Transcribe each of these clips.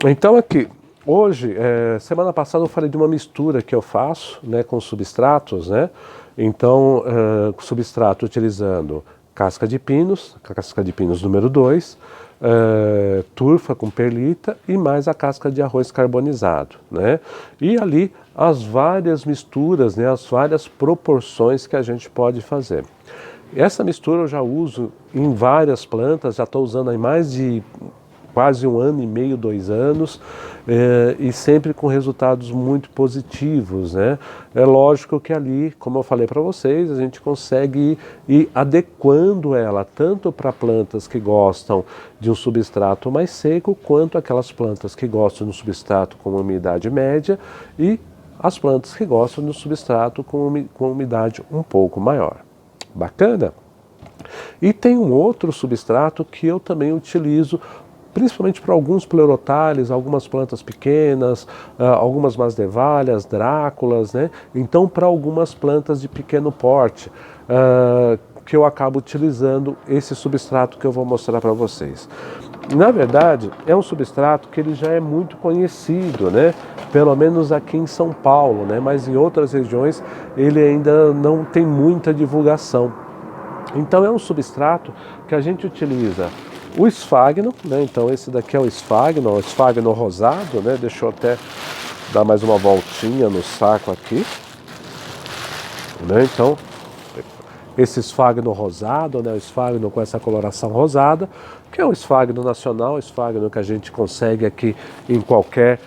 Então aqui, hoje, semana passada eu falei de uma mistura que eu faço, né, com substratos, né? Então, substrato utilizando casca de pinos número 2, turfa com perlita e mais a casca de arroz carbonizado, né? E ali as várias misturas, né, as várias proporções que a gente pode fazer. Essa mistura eu já uso em várias plantas, já estou usando há mais de quase 1 ano e meio, 2 anos, e sempre com resultados muito positivos, né? É lógico que ali, como eu falei para vocês, a gente consegue ir adequando ela tanto para plantas que gostam de um substrato mais seco, quanto aquelas plantas que gostam de um substrato com umidade média e as plantas que gostam de um substrato com umidade um pouco maior. Bacana? E tem um outro substrato que eu também utilizo principalmente para alguns pleurotálios, algumas plantas pequenas, algumas masdevalhas, dráculas, né? Então, para algumas plantas de pequeno porte, que eu acabo utilizando esse substrato que eu vou mostrar para vocês. Na verdade, é um substrato que ele já é muito conhecido, né? Pelo menos aqui em São Paulo, né? Mas em outras regiões ele ainda não tem muita divulgação. Então é um substrato que a gente utiliza o esfagno, né? Então esse daqui é o esfagno rosado, né? Deixa eu até dar mais uma voltinha no saco aqui, né? Então esse esfagno rosado, né? O esfagno com essa coloração rosada, que é um esfagno nacional, esfagno que a gente consegue aqui em qualquer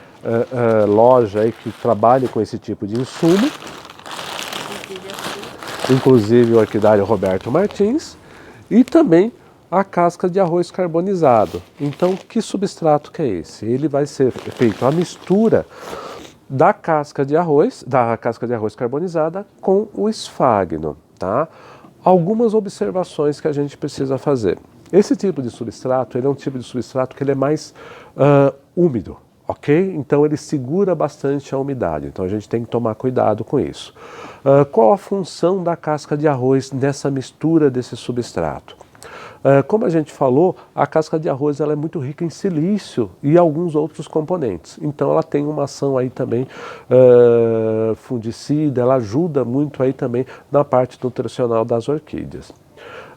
loja aí que trabalhe com esse tipo de insumo, inclusive o orquidário Roberto Martins, e também a casca de arroz carbonizado. Então, que substrato que é esse? Ele vai ser feito a mistura da casca de arroz carbonizada com o esfagno, tá? Algumas observações que a gente precisa fazer. Esse tipo de substrato, ele é um tipo de substrato que ele é mais úmido, ok? Então ele segura bastante a umidade, então a gente tem que tomar cuidado com isso. Qual a função da casca de arroz nessa mistura desse substrato? Como a gente falou, a casca de arroz ela é muito rica em silício e alguns outros componentes. Então ela tem uma ação aí também fungicida, ela ajuda muito aí também na parte nutricional das orquídeas.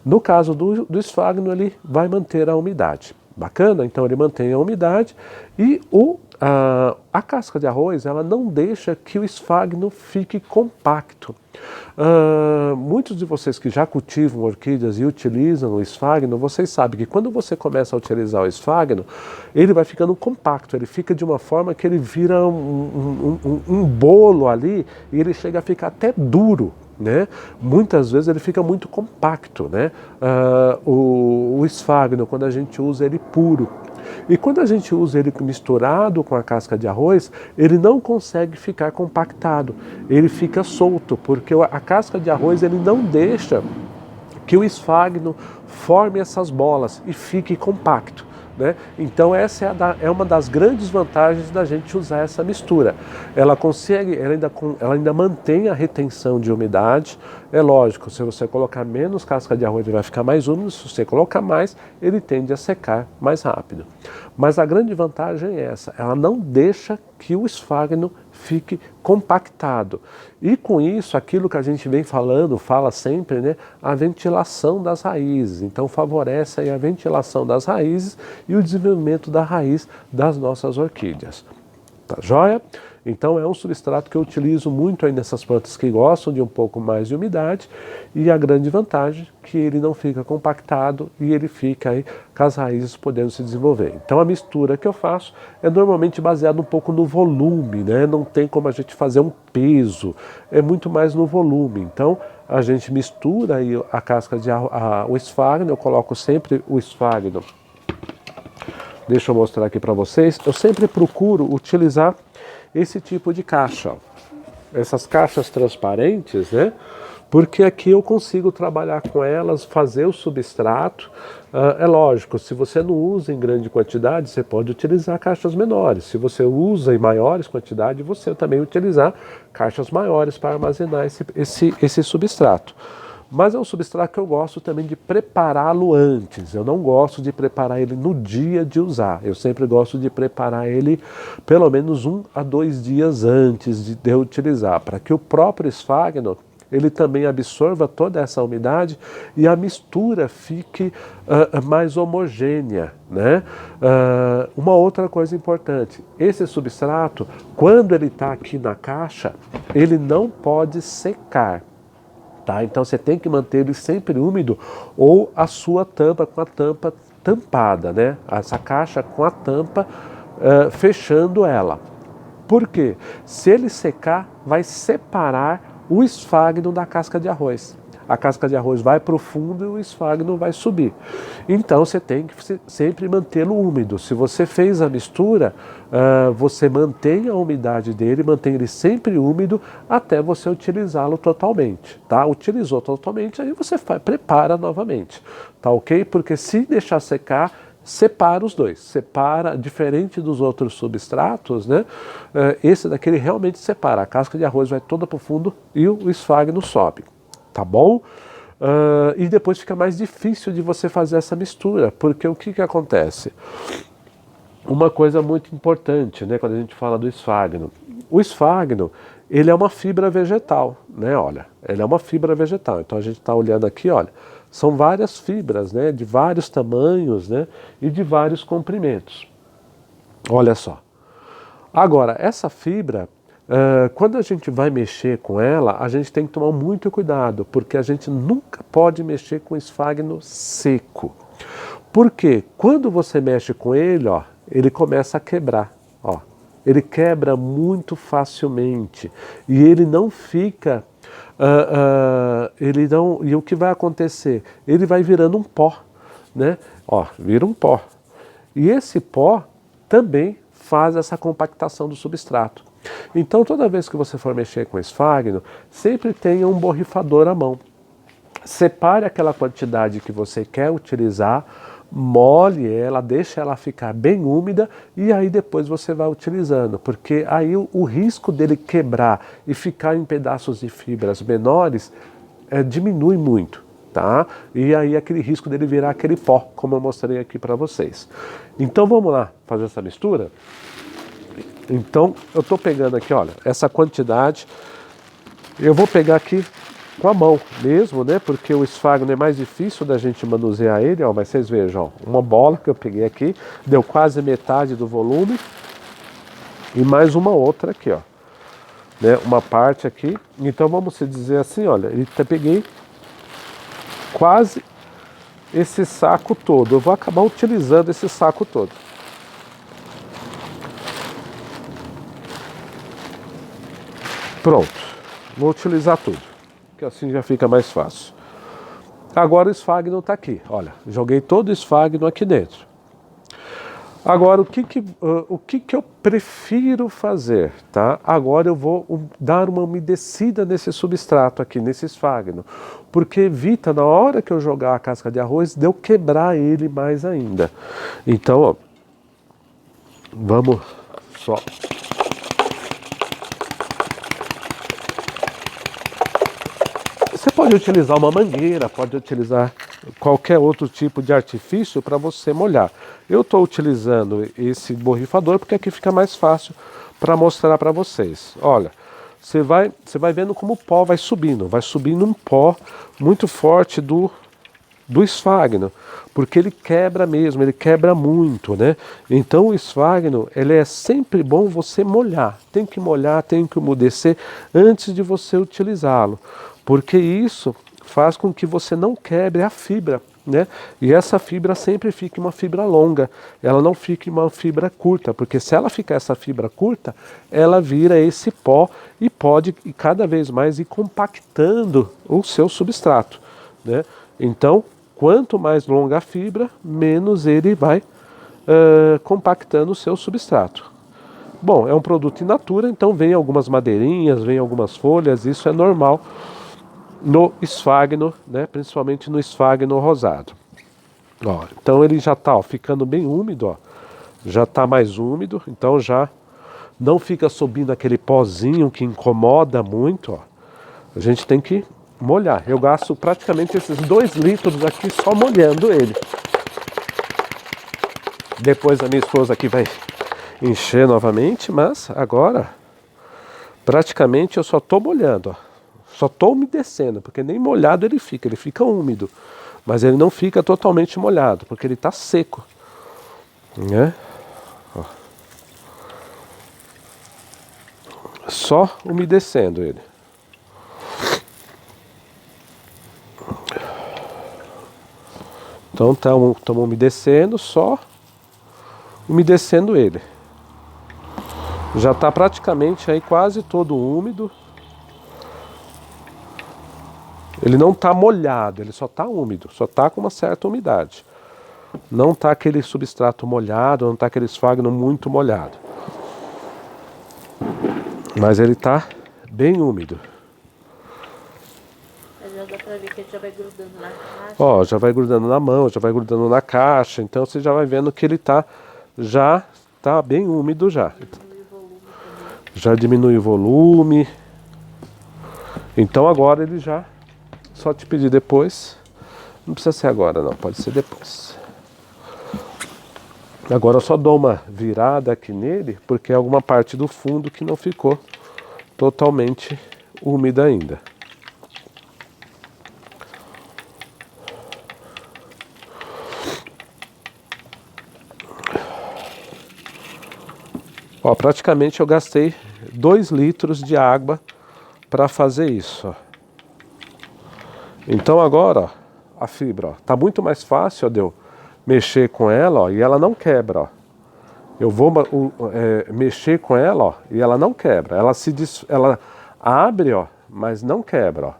No caso do esfagno, ele vai manter a umidade. Bacana? Então ele mantém a umidade e a casca de arroz ela não deixa que o esfagno fique compacto. Muitos de vocês que já cultivam orquídeas e utilizam o esfagno, vocês sabem que quando você começa a utilizar o esfagno, ele vai ficando compacto, ele fica de uma forma que ele vira um bolo ali e ele chega a ficar até duro. Né? Muitas vezes ele fica muito compacto, né? O esfagno, quando a gente usa ele puro. E quando a gente usa ele misturado com a casca de arroz, ele não consegue ficar compactado, ele fica solto, porque a casca de arroz ele não deixa que o esfagno forme essas bolas e fique compacto. Né? Então essa é uma das grandes vantagens da gente usar essa mistura. Ela ainda mantém a retenção de umidade. É lógico, se você colocar menos casca de arroz ele vai ficar mais úmido, se você colocar mais, ele tende a secar mais rápido. Mas a grande vantagem é essa, ela não deixa que o esfagno fique compactado. E com isso, aquilo que a gente vem fala sempre, né, a ventilação das raízes. Então favorece aí a ventilação das raízes e o desenvolvimento da raiz das nossas orquídeas. Tá joia? Então é um substrato que eu utilizo muito aí nessas plantas que gostam de um pouco mais de umidade, e a grande vantagem é que ele não fica compactado e ele fica aí com as raízes podendo se desenvolver. Então a mistura que eu faço é normalmente baseada um pouco no volume, né? Não tem como a gente fazer um peso, é muito mais no volume. Então a gente mistura aí a casca de o esfagno, eu coloco sempre o esfagno. Deixa eu mostrar aqui para vocês. Eu sempre procuro utilizar esse tipo de caixa, essas caixas transparentes, né? Porque aqui eu consigo trabalhar com elas, fazer o substrato. É lógico, se você não usa em grande quantidade, você pode utilizar caixas menores. Se você usa em maiores quantidades, você também utilizar caixas maiores para armazenar esse substrato. Mas é um substrato que eu gosto também de prepará-lo antes. Eu não gosto de preparar ele no dia de usar. Eu sempre gosto de preparar ele pelo menos 1 a 2 dias antes de eu utilizar, para que o próprio esfagno ele também absorva toda essa umidade e a mistura fique mais homogênea, né? Uma outra coisa importante, esse substrato, quando ele está aqui na caixa, ele não pode secar. Tá? Então você tem que manter ele sempre úmido ou a sua tampa com a tampa tampada, né? Essa caixa com a tampa fechando ela. Por quê? Se ele secar, vai separar o esfagno da casca de arroz. A casca de arroz vai para o fundo e o esfagno vai subir. Então você tem que sempre mantê-lo úmido. Se você fez a mistura, você mantém a umidade dele, mantém ele sempre úmido até você utilizá-lo totalmente. Tá? Utilizou totalmente, aí você prepara novamente. Tá ok? Porque se deixar secar, separa os dois, separa, diferente dos outros substratos, né? Esse daqui ele realmente separa, a casca de arroz vai toda para o fundo e o esfagno sobe, tá bom? E depois fica mais difícil de você fazer essa mistura, porque o que acontece? Uma coisa muito importante, né, quando a gente fala do esfagno, o esfagno, ele é uma fibra vegetal, né, olha, ele é uma fibra vegetal, então a gente está olhando aqui, olha, são várias fibras, né, de vários tamanhos, né, e de vários comprimentos. Olha só. Agora, essa fibra, quando a gente vai mexer com ela, a gente tem que tomar muito cuidado, porque a gente nunca pode mexer com esfagno seco. Porque quando você mexe com ele, ó, ele começa a quebrar, ó. Ele quebra muito facilmente e ele não fica... e o que vai acontecer? Ele vai virando um pó, né? Ó, vira um pó. E esse pó também faz essa compactação do substrato. Então, toda vez que você for mexer com esfagno, sempre tenha um borrifador à mão. Separe aquela quantidade que você quer utilizar, molhe ela, deixe ela ficar bem úmida e aí depois você vai utilizando, porque aí o risco dele quebrar e ficar em pedaços de fibras menores diminui muito, tá? E aí aquele risco dele virar aquele pó, como eu mostrei aqui para vocês. Então vamos lá fazer essa mistura? Então eu estou pegando aqui, olha, essa quantidade, eu vou pegar aqui com a mão mesmo, né? Porque o esfagno é mais difícil da gente manusear ele, ó. Mas vocês vejam, ó, uma bola que eu peguei aqui, deu quase metade do volume. E mais uma outra aqui, ó. Né? Uma parte aqui. Então vamos dizer assim, olha, peguei quase esse saco todo. Eu vou acabar utilizando esse saco todo. Pronto. Vou utilizar tudo, que assim já fica mais fácil. Agora o esfagno está aqui, olha, joguei todo o esfagno aqui dentro. Agora o que eu prefiro fazer, tá? Agora eu vou dar uma umedecida nesse substrato aqui, nesse esfagno, porque evita na hora que eu jogar a casca de arroz de eu quebrar ele mais ainda. Então, ó, vamos só... Você pode utilizar uma mangueira, pode utilizar qualquer outro tipo de artifício para você molhar. Eu estou utilizando esse borrifador porque aqui fica mais fácil para mostrar para vocês. Olha, você vai vendo como o pó vai subindo um pó muito forte do esfagno, porque ele quebra mesmo, ele quebra muito, né? Então o esfagno, ele é sempre bom você molhar, tem que molhar, tem que umedecer antes de você utilizá-lo. Porque isso faz com que você não quebre a fibra, né? E essa fibra sempre fique uma fibra longa, ela não fique uma fibra curta, porque se ela ficar essa fibra curta, ela vira esse pó e pode cada vez mais ir compactando o seu substrato, né? Então, quanto mais longa a fibra, menos ele vai compactando o seu substrato. Bom, é um produto in natura, então vem algumas madeirinhas, vem algumas folhas, isso é normal no esfagno, né, principalmente no esfagno rosado. Ó, então ele já está ficando bem úmido, ó, já está mais úmido, então já não fica subindo aquele pozinho que incomoda muito. Ó. A gente tem que molhar. Eu gasto praticamente esses 2 litros aqui só molhando ele. Depois a minha esposa aqui vai encher novamente, mas agora praticamente eu só estou molhando, ó. Só estou umedecendo, porque nem molhado ele fica úmido, mas ele não fica totalmente molhado, porque ele está seco, né? Ó. Só umedecendo ele. Então estamos umedecendo, só umedecendo ele. Já está praticamente aí quase todo úmido. Ele não está molhado, ele só está úmido, só está com uma certa umidade. Não está aquele substrato molhado, não está aquele esfagno muito molhado. Mas ele está bem úmido. Mas já dá pra ver que ele já vai grudando na caixa. Ó, já vai grudando na mão, já vai grudando na caixa, então você já vai vendo que ele já está bem úmido já. Diminui o volume também. Já diminui o volume. Então agora ele já, só te pedir depois, não precisa ser agora não, pode ser depois. Agora eu só dou uma virada aqui nele, porque é alguma parte do fundo que não ficou totalmente úmida ainda. Ó, praticamente eu gastei 2 litros de água para fazer isso. Ó. Então agora, ó, a fibra, ó, tá muito mais fácil de eu mexer com ela, ó, e ela não quebra. Ó. Eu vou mexer com ela, ó, e ela não quebra. Ela abre, ó, mas não quebra. Ó.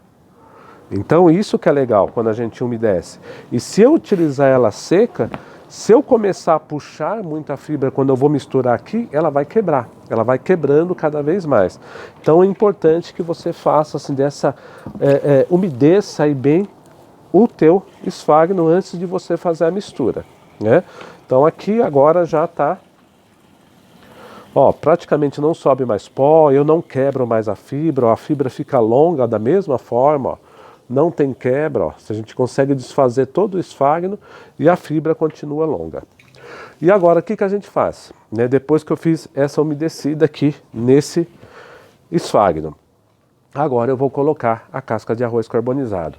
Então isso que é legal quando a gente umedece. E se eu utilizar ela seca, se eu começar a puxar muita fibra quando eu vou misturar aqui, ela vai quebrar. Ela vai quebrando cada vez mais. Então é importante que você faça assim umedeça aí bem o teu esfagno antes de você fazer a mistura, né? Então aqui agora já está, ó, praticamente não sobe mais pó, eu não quebro mais a fibra fica longa da mesma forma, ó. Não tem quebra, ó. A gente consegue desfazer todo o esfagno e a fibra continua longa. E agora o que a gente faz? Né, depois que eu fiz essa umedecida aqui nesse esfagno, agora eu vou colocar a casca de arroz carbonizado.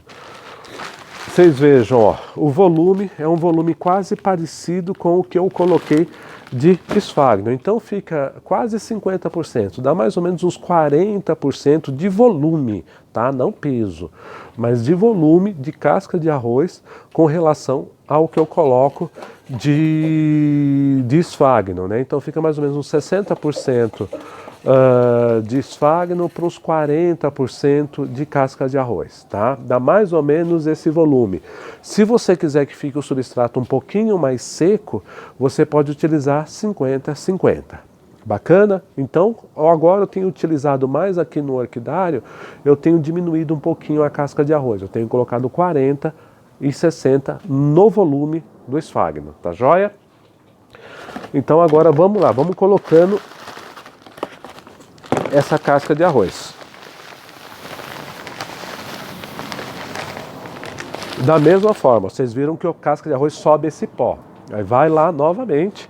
Vocês vejam, ó, o volume é um volume quase parecido com o que eu coloquei de esfagno. Então fica quase 50%, dá mais ou menos uns 40% de volume, tá? Não peso, mas de volume de casca de arroz com relação ao que eu coloco de esfagno, né? Então fica mais ou menos uns 60% de esfagno para uns 40% de casca de arroz, tá? Dá mais ou menos esse volume. Se você quiser que fique o substrato um pouquinho mais seco, você pode utilizar 50-50. Bacana? Então, agora eu tenho utilizado mais aqui no orquidário, eu tenho diminuído um pouquinho a casca de arroz. Eu tenho colocado 40 e 60 no volume do esfagno, tá joia? Então agora vamos lá, vamos colocando essa casca de arroz. Da mesma forma, vocês viram que a casca de arroz sobe esse pó. Aí vai lá novamente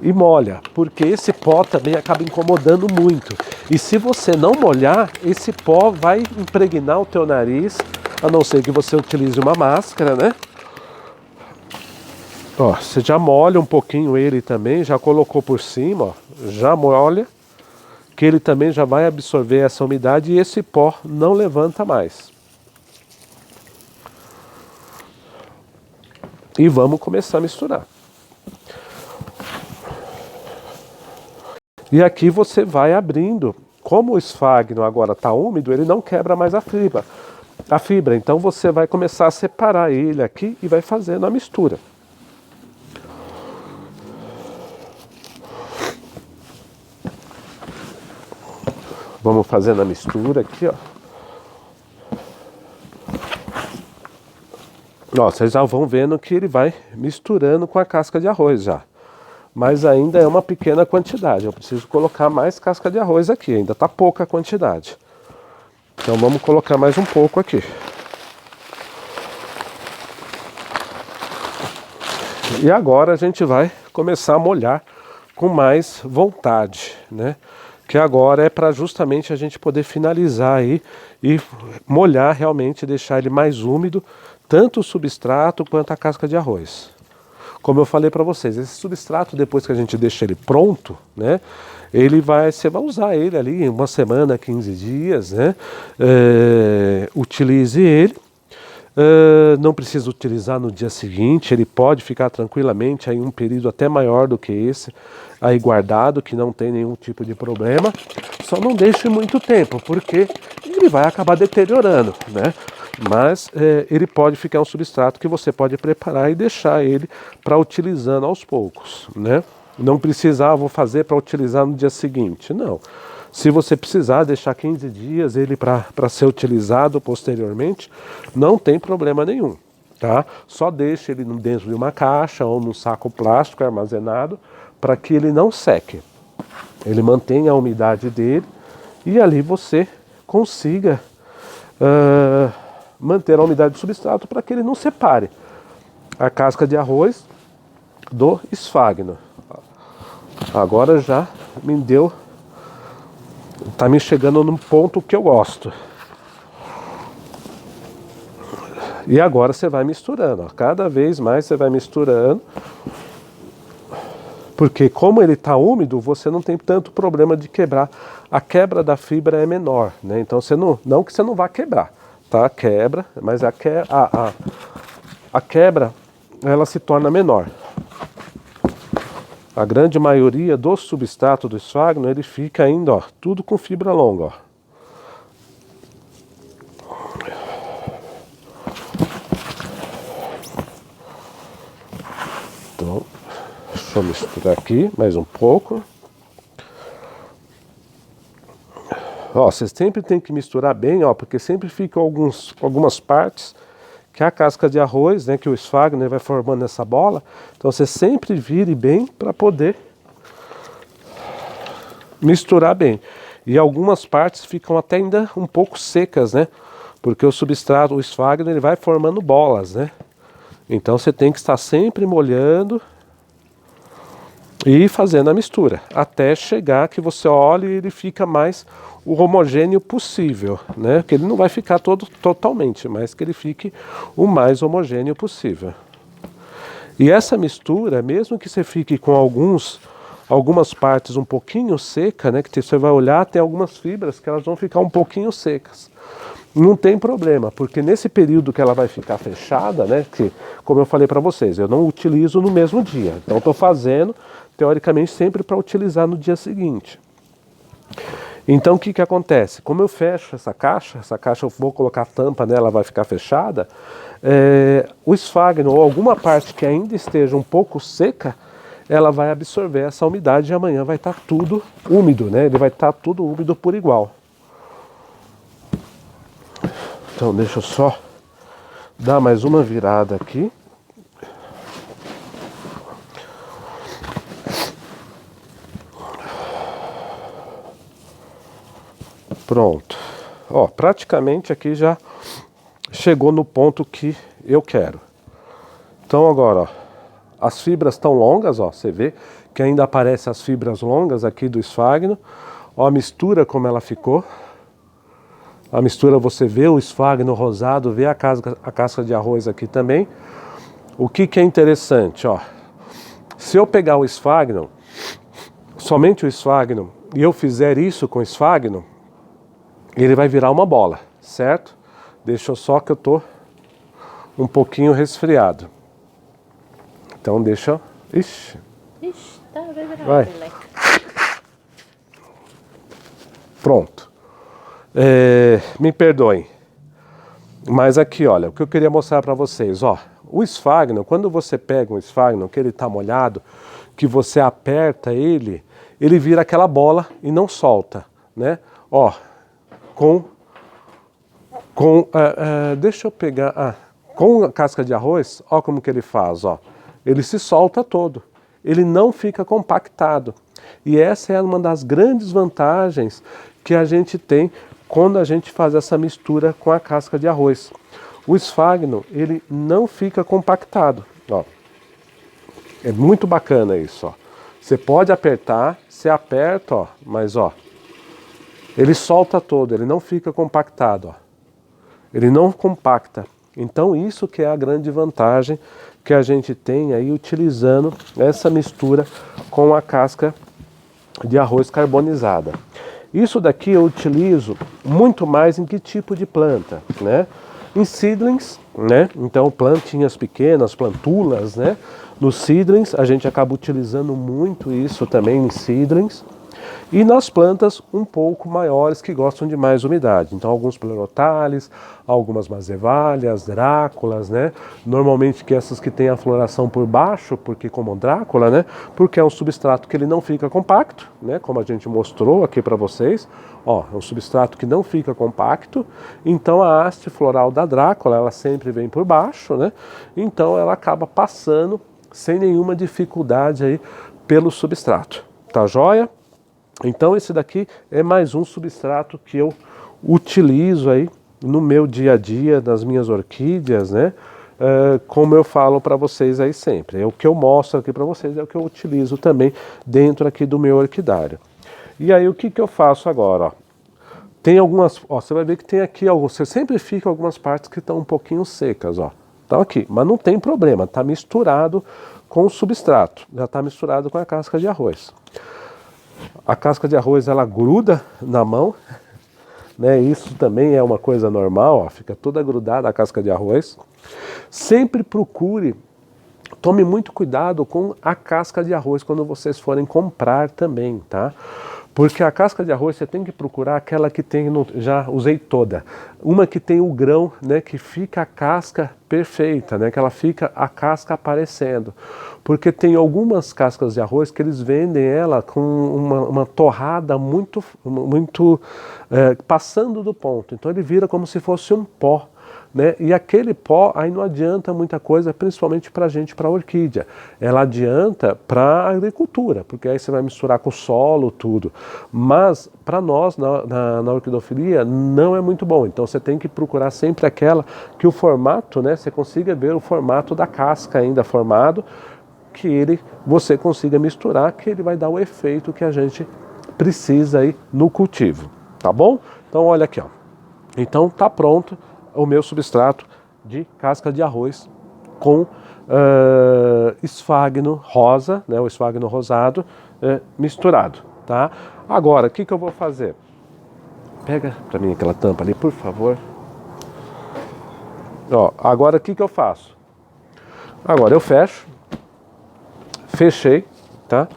e molha, porque esse pó também acaba incomodando muito. E se você não molhar, esse pó vai impregnar o teu nariz, a não ser que você utilize uma máscara, né? Ó, você já molha um pouquinho ele também, já colocou por cima, ó, já molha, que ele também já vai absorver essa umidade e esse pó não levanta mais. E vamos começar a misturar. E aqui você vai abrindo. Como o esfagno agora está úmido, ele não quebra mais a fibra. Então você vai começar a separar ele aqui e vai fazendo a mistura. Vamos fazendo a mistura aqui, ó. Ó, vocês já vão vendo que ele vai misturando com a casca de arroz já. Mas ainda é uma pequena quantidade. Eu preciso colocar mais casca de arroz aqui, ainda tá pouca quantidade. Então vamos colocar mais um pouco aqui. E agora a gente vai começar a molhar com mais vontade, né? Que agora é para justamente a gente poder finalizar aí e molhar realmente, deixar ele mais úmido, tanto o substrato quanto a casca de arroz. Como eu falei para vocês, esse substrato, depois que a gente deixa ele pronto, né? Você vai usar ele ali em uma semana, 15 dias, né? Utilize ele. Não precisa utilizar no dia seguinte, ele pode ficar tranquilamente aí um período até maior do que esse, aí guardado, que não tem nenhum tipo de problema. Só não deixe muito tempo, porque ele vai acabar deteriorando, né? Mas ele pode ficar um substrato que você pode preparar e deixar ele para utilizando aos poucos, né? Não precisar, vou fazer para utilizar no dia seguinte, não. Se você precisar deixar 15 dias ele para ser utilizado posteriormente, não tem problema nenhum, tá? Só deixe ele dentro de uma caixa ou num saco plástico armazenado para que ele não seque. Ele mantenha a umidade dele e ali você consiga manter a umidade do substrato para que ele não separe a casca de arroz do esfagno. Agora já me deu... Tá me chegando num ponto que eu gosto. E agora você vai misturando, ó. Cada vez mais você vai misturando. Porque como ele está úmido, você não tem tanto problema de quebrar. A quebra da fibra é menor, né? Então você não que você não vá quebrar, tá? Quebra, mas a quebra ela se torna menor. A grande maioria do substrato do esfagno, ele fica ainda, ó, tudo com fibra longa, ó. Então, deixa eu misturar aqui mais um pouco. Ó, vocês sempre tem que misturar bem, ó, porque sempre ficam algumas partes que é a casca de arroz, né, que o esfagno vai formando essa bola. Então você sempre vire bem para poder misturar bem. E algumas partes ficam até ainda um pouco secas, né? Porque o substrato, o esfagno, ele vai formando bolas, né? Então você tem que estar sempre molhando e fazendo a mistura, até chegar que você olhe e ele fica mais o homogêneo possível, né? Que ele não vai ficar totalmente, mas que ele fique o mais homogêneo possível. E essa mistura, mesmo que você fique com algumas partes um pouquinho seca, né? Que você vai olhar, tem algumas fibras que elas vão ficar um pouquinho secas. Não tem problema, porque nesse período que ela vai ficar fechada, né? Que, como eu falei para vocês, eu não utilizo no mesmo dia. Então estou fazendo, teoricamente, sempre para utilizar no dia seguinte. Então o que acontece? Como eu fecho essa caixa eu vou colocar a tampa nela, vai ficar fechada, o esfagno ou alguma parte que ainda esteja um pouco seca, ela vai absorver essa umidade e amanhã vai estar tudo úmido, né? Ele vai estar tudo úmido por igual. Então deixa eu só dar mais uma virada aqui. Pronto. Ó, praticamente aqui já chegou no ponto que eu quero. Então agora, ó, as fibras estão longas, ó, você vê que ainda aparecem as fibras longas aqui do esfagno. Ó, a mistura como ela ficou. A mistura você vê o esfagno rosado, vê a casca de arroz aqui também. O que é interessante, ó. Se eu pegar o esfagno, somente o esfagno, e eu fizer isso com o esfagno, ele vai virar uma bola, certo? Deixa eu só que eu tô um pouquinho resfriado. Então deixa... Ixi, Tá, vai virar vai. uma meleca. Pronto. Me perdoem. Mas aqui, olha, o que eu queria mostrar para vocês, ó. O esfagno, quando você pega um esfagno, que ele está molhado, que você aperta ele, ele vira aquela bola e não solta, né? Ó, deixa eu pegar, com a casca de arroz, ó como que ele faz, ó. Ele se solta todo, ele não fica compactado. E essa é uma das grandes vantagens que a gente tem quando a gente faz essa mistura com a casca de arroz. O esfagno, ele não fica compactado, ó. É muito bacana isso, ó. Você pode apertar, você aperta, ó, mas ó, ele solta todo, ele não fica compactado, ó. Ele não compacta. Então isso que é a grande vantagem que a gente tem aí utilizando essa mistura com a casca de arroz carbonizada. Isso daqui eu utilizo muito mais em que tipo de planta, né? Em seedlings, né? Então plantinhas pequenas, plantulas, né? Nos seedlings a gente acaba utilizando muito isso também em seedlings. E nas plantas um pouco maiores que gostam de mais umidade. Então alguns pleurotales, algumas mazevalhas, dráculas, né? Normalmente que essas que têm a floração por baixo, porque como drácula, né? Porque é um substrato que ele não fica compacto, né? Como a gente mostrou aqui para vocês. Ó, é um substrato que não fica compacto. Então a haste floral da drácula, ela sempre vem por baixo, né? Então ela acaba passando sem nenhuma dificuldade aí pelo substrato. Tá joia? Então esse daqui é mais um substrato que eu utilizo aí no meu dia a dia, nas minhas orquídeas, né? Como eu falo para vocês aí sempre. É o que eu mostro aqui para vocês, é o que eu utilizo também dentro aqui do meu orquidário. E aí o que eu faço agora, ó? Tem algumas, ó, você vai ver que tem aqui alguns, você sempre fica algumas partes que estão um pouquinho secas, ó. Estão aqui, mas não tem problema, tá misturado com o substrato, já tá misturado com a casca de arroz. A casca de arroz ela gruda na mão, né? Isso também é uma coisa normal, ó, fica toda grudada a casca de arroz. Sempre procure, tome muito cuidado com a casca de arroz quando vocês forem comprar também, tá? Porque a casca de arroz você tem que procurar aquela que tem, já usei toda, uma que tem o grão, né, que fica a casca perfeita, né, que ela fica a casca aparecendo. Porque tem algumas cascas de arroz que eles vendem ela com uma torrada muito passando do ponto. Então ele vira como se fosse um pó. Né? E aquele pó aí não adianta muita coisa, principalmente para a gente, para a orquídea. Ela adianta para a agricultura, porque aí você vai misturar com o solo, tudo. Mas para nós, na orquidofilia, não é muito bom. Então você tem que procurar sempre aquela que o formato, né, você consiga ver o formato da casca ainda formado, que você consiga misturar, que ele vai dar o efeito que a gente precisa aí no cultivo. Tá bom? Então olha aqui, ó. Então tá pronto o meu substrato de casca de arroz com esfagno rosa, né, o esfagno rosado misturado, tá? Agora, o que eu vou fazer? Pega para mim aquela tampa ali, por favor. Ó, agora o que eu faço? Agora eu fecho, fechei, tá?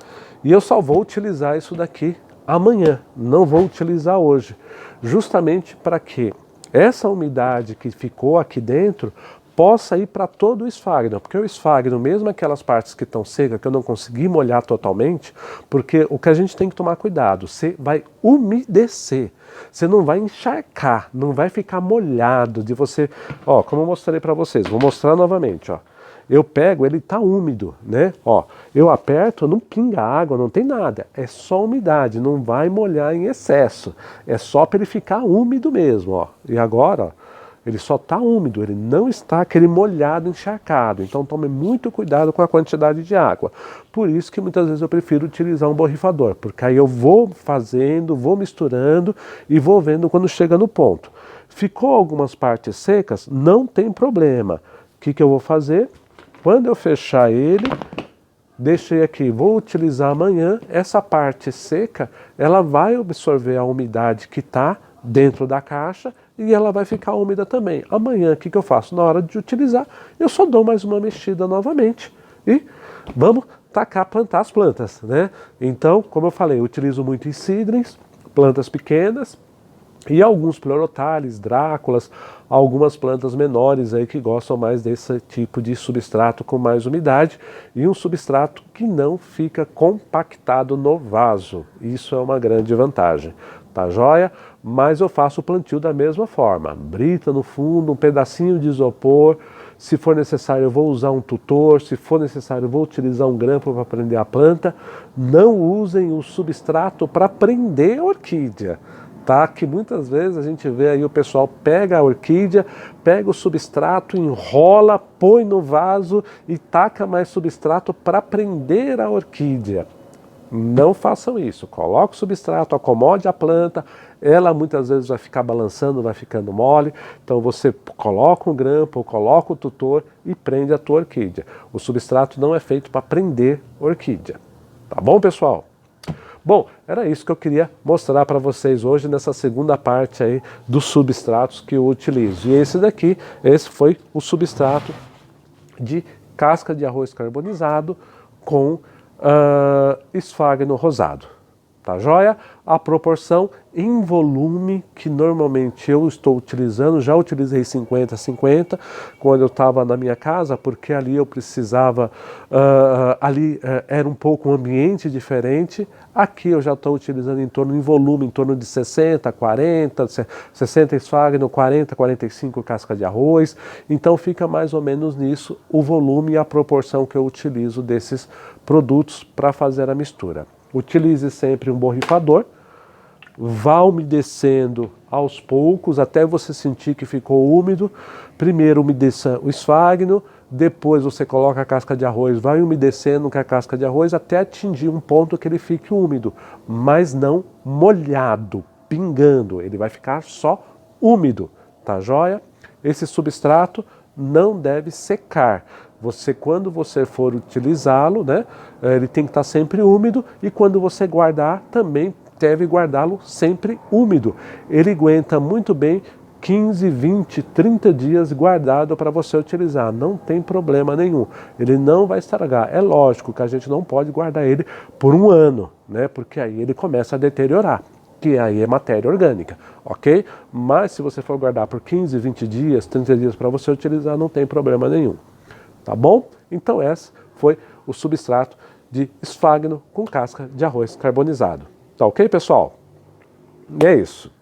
E eu só vou utilizar isso daqui amanhã, não vou utilizar hoje, justamente para que essa umidade que ficou aqui dentro possa ir para todo o esfagno, porque o esfagno, mesmo aquelas partes que estão secas, que eu não consegui molhar totalmente, porque o que a gente tem que tomar cuidado, você vai umedecer, você não vai encharcar, não vai ficar molhado de você, ó, como eu mostrei para vocês, vou mostrar novamente, ó. Eu pego, ele tá úmido, né? Ó, eu aperto, não pinga água, não tem nada. É só umidade, não vai molhar em excesso. É só para ele ficar úmido mesmo, ó. E agora, ó, ele só tá úmido, ele não está aquele molhado, encharcado. Então tome muito cuidado com a quantidade de água. Por isso que muitas vezes eu prefiro utilizar um borrifador, porque aí eu vou fazendo, vou misturando e vou vendo quando chega no ponto. Ficou algumas partes secas, não tem problema. O que eu vou fazer? Quando eu fechar ele, deixei aqui, vou utilizar amanhã, essa parte seca, ela vai absorver a umidade que está dentro da caixa e ela vai ficar úmida também. Amanhã, o que eu faço? Na hora de utilizar, eu só dou mais uma mexida novamente e vamos plantar as plantas, né? Então, como eu falei, eu utilizo muito em seedlings, plantas pequenas, e alguns pleurotales, dráculas, algumas plantas menores aí que gostam mais desse tipo de substrato com mais umidade e um substrato que não fica compactado no vaso. Isso é uma grande vantagem, tá joia? Mas eu faço o plantio da mesma forma, brita no fundo, um pedacinho de isopor, se for necessário eu vou usar um tutor, se for necessário eu vou utilizar um grampo para prender a planta. Não usem o substrato para prender a orquídea. tá? Que muitas vezes a gente vê aí o pessoal pega a orquídea, pega o substrato, enrola, põe no vaso e taca mais substrato para prender a orquídea. Não façam isso. Coloque o substrato, acomode a planta, ela muitas vezes vai ficar balançando, vai ficando mole, então você coloca um grampo, coloca o tutor e prende a tua orquídea. O substrato não é feito para prender orquídea. Tá bom, pessoal? Bom, era isso que eu queria mostrar para vocês hoje nessa segunda parte aí dos substratos que eu utilizo. E esse foi o substrato de casca de arroz carbonizado com esfagno rosado. Tá joia? A proporção em volume que normalmente eu estou utilizando, já utilizei 50-50 quando eu estava na minha casa, porque ali eu precisava, era um pouco um ambiente diferente. Aqui eu já estou utilizando em volume, em torno de 60, 40, 60 esfagno, 40, 45 casca de arroz. Então fica mais ou menos nisso o volume e a proporção que eu utilizo desses produtos para fazer a mistura. Utilize sempre um borrifador, vá umedecendo aos poucos até você sentir que ficou úmido. Primeiro umedeça o esfagno, depois você coloca a casca de arroz, vai umedecendo com a casca de arroz até atingir um ponto que ele fique úmido, mas não molhado, pingando, ele vai ficar só úmido, tá joia? Esse substrato não deve secar. Quando você for utilizá-lo, né, ele tem que estar sempre úmido, e quando você guardar, também deve guardá-lo sempre úmido. Ele aguenta muito bem 15, 20, 30 dias guardado para você utilizar, não tem problema nenhum. Ele não vai estragar. É lógico que a gente não pode guardar ele por um ano, né, porque aí ele começa a deteriorar, que aí é matéria orgânica, ok? Mas se você for guardar por 15, 20 dias, 30 dias para você utilizar, não tem problema nenhum. Tá bom? Então esse foi o substrato de esfagno com casca de arroz carbonizado. Tá ok, pessoal? E é isso.